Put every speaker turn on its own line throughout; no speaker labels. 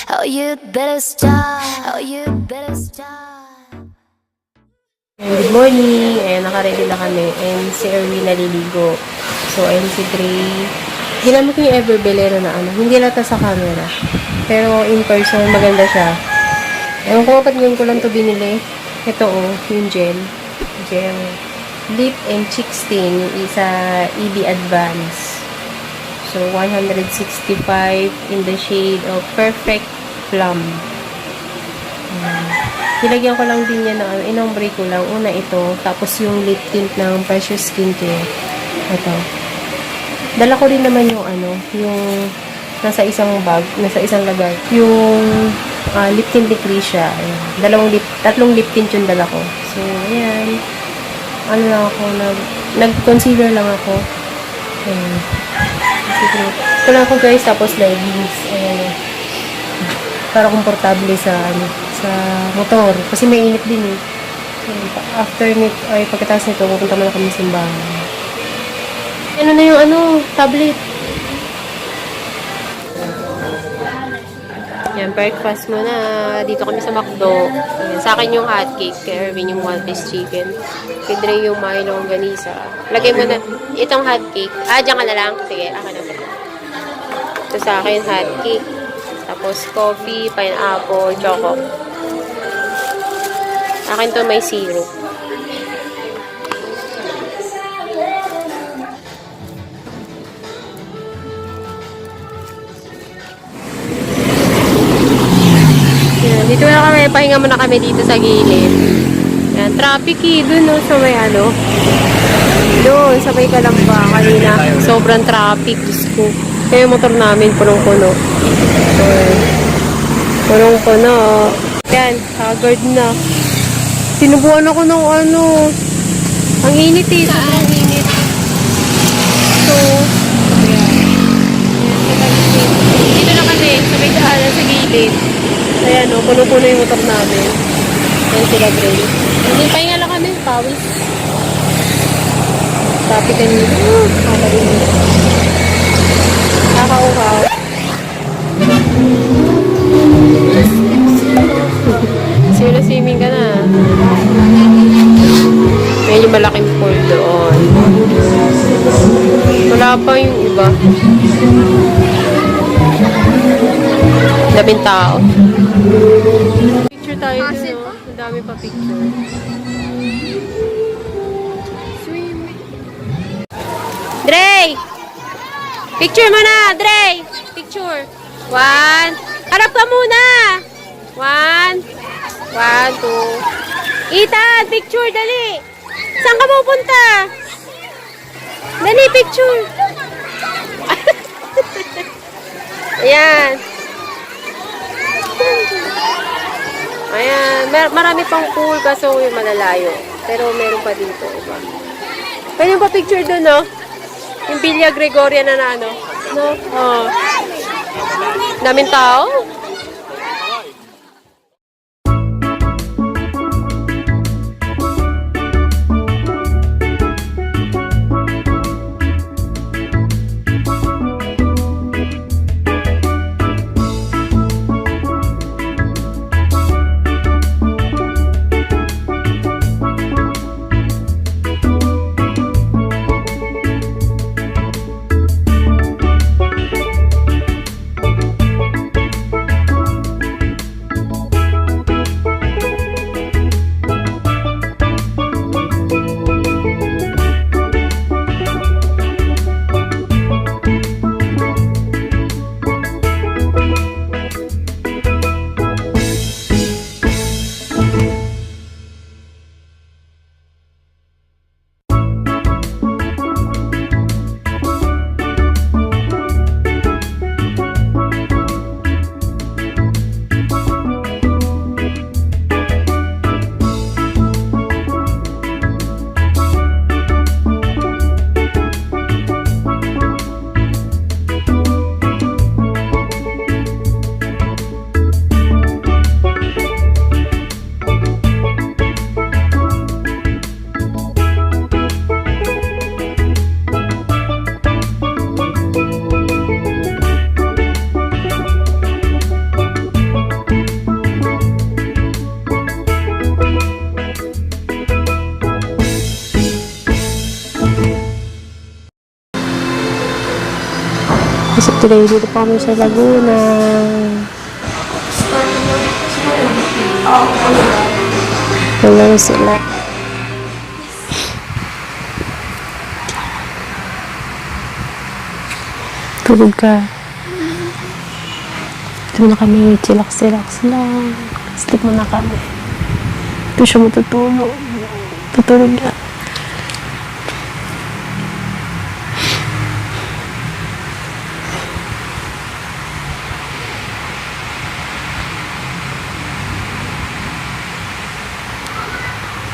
Oh, you better stop. Oh, you better stop.
Good morning! Ayan, naka-ready na kami. And si Erwin naliligo. So, ayun si Dre. Ginamit ko yung Everbelero na ano. Hindi lata sa camera. Pero in person, maganda siya. Ewan ko ba't ngayon ko lang ito binili. Ito yung gel. Gel. Lip and cheek stain. Yung isa, EB Advance. So, 165 in the shade of Perfect Plum. Nilagyan ko lang din yan na inombre ko lang. Una ito, tapos yung lip tint ng Precious Skincare. Ito. Dala ko rin naman yung yung nasa isang bag, nasa isang lagay. Yung lip tint ni Krisha. Tatlong lip tint yung dala ko. So, ayan. Ano lang ako, nag-concealer lang ako. Ayan. Ito lang ako guys, tapos leggings. Ayan. Para komportable sa motor. Kasi mainit din eh. After pagkatapos nito, pupunta muna kami sa simbahan. Ano na yung tablet. Yan, breakfast muna. Dito kami sa McDo. Yan, sa akin yung hotcake. Kay Erwin yung one-piece chicken. Kay Dre yung Milo Ganisa. Lagay mo na itong hotcake. Diyan ka na lang. Sige, ako na. Ito sa akin, hotcake. Tapos coffee, pineapple, choco. Akin to may syrup. Yan, dito na kami. Pahinga muna kami dito sa gilid. Yan, traffic eh. Doon sa may doon, sa may Kalamba. Kanina, sobrang traffic. Diyos ko. Kaya yung motor namin, punong-puno. So, punong-puno. Yan, haggard na. Sinubuan ako ng ang init eh. Sobrang init. So, dito na kami, sa may daanan sa gilid. Ayan puno-puno yung motor namin. Ayan sila Gray. Hindi, pahinga lang kami, pawis. Traffic kanina. Nakaka-uhaw. Swimming ka na. Medyo malaking pool doon. Wala pa yung iba. Daming tao. Picture tayo doon. Ang dami pa picture. Dre! Picture mo na, Dre! Picture. 1. Harap ka muna! 1. 1, 2. Ethan, picture, dali! Saan ka pupunta? Dali, picture! Ayan. Ayan. Marami pang pool kaso yung malalayo. Pero meron pa dito. Iba. Pwede yung pa-picture doon, no? Yung Villa Gregoria na no? Oh. Daming tao. Today, dito pa kami sa Laguna. Hello sila. Tulog ka. Ito na kami, chillax lang. Sleep muna kami. Ito siya matutulog. Tutulog niya.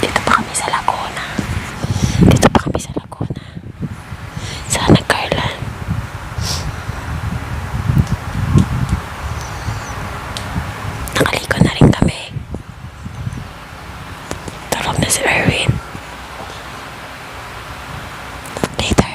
Dito pa kami sa Laguna. Dito pa kami sa Laguna. Sa Nagcarlan. Nakaligo na rin kami. Tulog na si Erwin. Later.